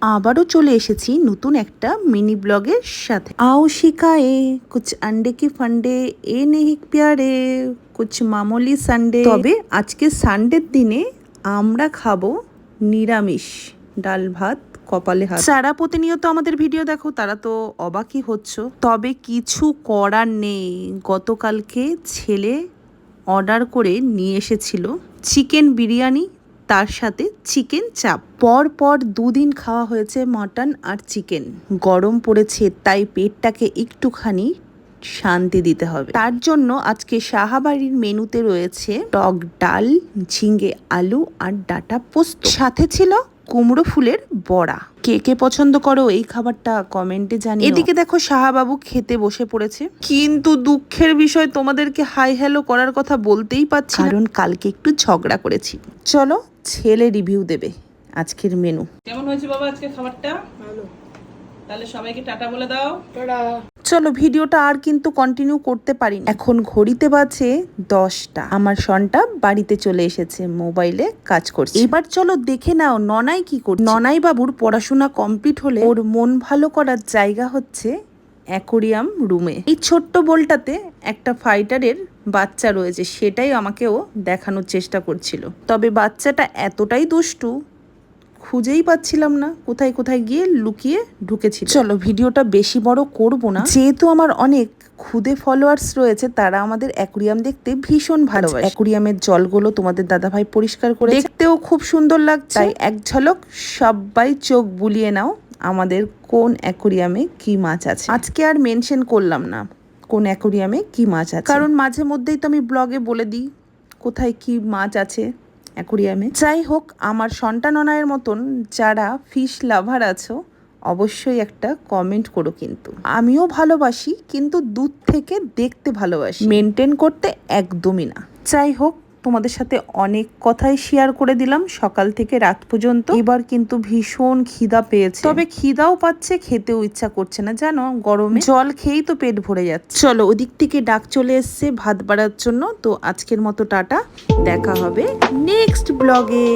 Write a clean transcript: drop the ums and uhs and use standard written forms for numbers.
আবারও চলে এসেছি নতুন একটা মিনি ব্লগের সাথে। আও শিকায়ে কুছ আন্ডে কি ফান্ডে এ নেহি প্যারে কুছ মামুলি সানডে। তবে আজকে সানডের দিনে আমরা খাবো নিরামিষ, ডাল ভাত, কপালে হাত। যারা প্রতিনিয়ত আমাদের ভিডিও দেখো তারা তো অবাকই হচ্ছ, তবে কিছু করার নেই। গতকালকে ছেলে অর্ডার করে নিয়ে এসেছিল চিকেন বিরিয়ানি, তার সাথে চিকেন চাপ। পর 2 দিন খাওয়া হয়েছে মটন আর চিকেন। গরম পড়েছে, তাই পেটটাকে একটুখানি শান্তি দিতে হবে। তার জন্য আজকে সাহাবাড়ির মেনুতে রয়েছে টক ডাল, ঝিঙে আলু আর ডাঁটা পোস্ত, সাথে ছিল কুমড়ো ফুলের বড়া। কে কে পছন্দ করো এই খাবারটা কমেন্টে জানিও। এদিকে দেখো সাহাবাবু খেতে বসে পড়েছে, কিন্তু দুঃখের বিষয় তোমাদেরকে হাই হ্যালো করার কথা বলতেই পারছি না, কারণ কালকে একটু ঝগড়া করেছি। চলো ছেলে রিভিউ দেবে আজকের মেনু। কেমন হয়েছে বাবা আজকে খাবারটা? ভালো। তাহলে সবাইকে টাটা বলে দাও। টাটা। চলো ভিডিওটা আর কিন্তু কন্টিনিউ করতে পারি। এখন ঘড়িতে বাজে 10টা। আমার সনটা বাড়িতে চলে এসেছে, মোবাইলে কাজ করছে। এবার চলো দেখে নাও ননাই কি করছে। ননাই বাবুর পড়াশোনা কমপ্লিট হলে ওর মন ভালো করার জায়গা হচ্ছে অ্যাকোরিয়াম রুমে। এই ছোট্ট বলটাতে একটা ফাইটারের বাচ্চা রয়েছে, সেটাই আমাকেও দেখানোর চেষ্টা করছিল। তবে বাচ্চাটা এতটাই দুষ্টু, খুঁজেই পাচ্ছিলাম না কোথায় কোথায় গিয়ে লুকিয়ে ঢুকেছিল। চলো ভিডিওটা বেশি বড় করব না, যেহেতু আমার অনেক খুদে ফলোয়ার্স রয়েছে, তারা আমাদের অ্যাকুরিয়াম দেখতে ভীষণ ভালোবাসে। অ্যাকুরিয়ামের জলগুলো তোমাদের দাদাভাই পরিষ্কার করে, দেখতেও খুব সুন্দর লাগছে। তাই এক ঝলক সবাই চোখ বুলিয়ে নাও আমাদের কোন অ্যাকুরিয়ামে কি মাছ আছে। আজকে আর মেনশন করলাম না কোন অ্যাকুরিয়ামে কি মাছ আছে, কারণ মাঝে মধ্যেই তো আমি ব্লগে বলে দিই কোথায় কি মাছ আছে অ্যাকুরিয়ামে। যাই হোক, আমার সন্তাননায়ের মতন যারা ফিশ লাভার আছো অবশ্যই একটা কমেন্ট করো। কিন্তু আমিও ভালোবাসি, কিন্তু দূর থেকে দেখতে ভালোবাসি, মেনটেন করতে একদমই না। যাই হোক, তোমাদের সাথে অনেক কথাই শেয়ার করে দিলাম সকাল থেকে রাত পর্যন্ত। এবার কিন্তু ভীষণ খিদা পেয়েছে, তবে খিদাও পাচ্ছে, খেতেও ইচ্ছা করছে না জানো, গরমে জল খেয়েই তো পেট ভরে যাচ্ছে। চলো ওদিক থেকে ডাক চলে এসছে ভাত বাড়ার জন্য। তো আজকের মতো টাটা, দেখা হবে নেক্সট ব্লগে।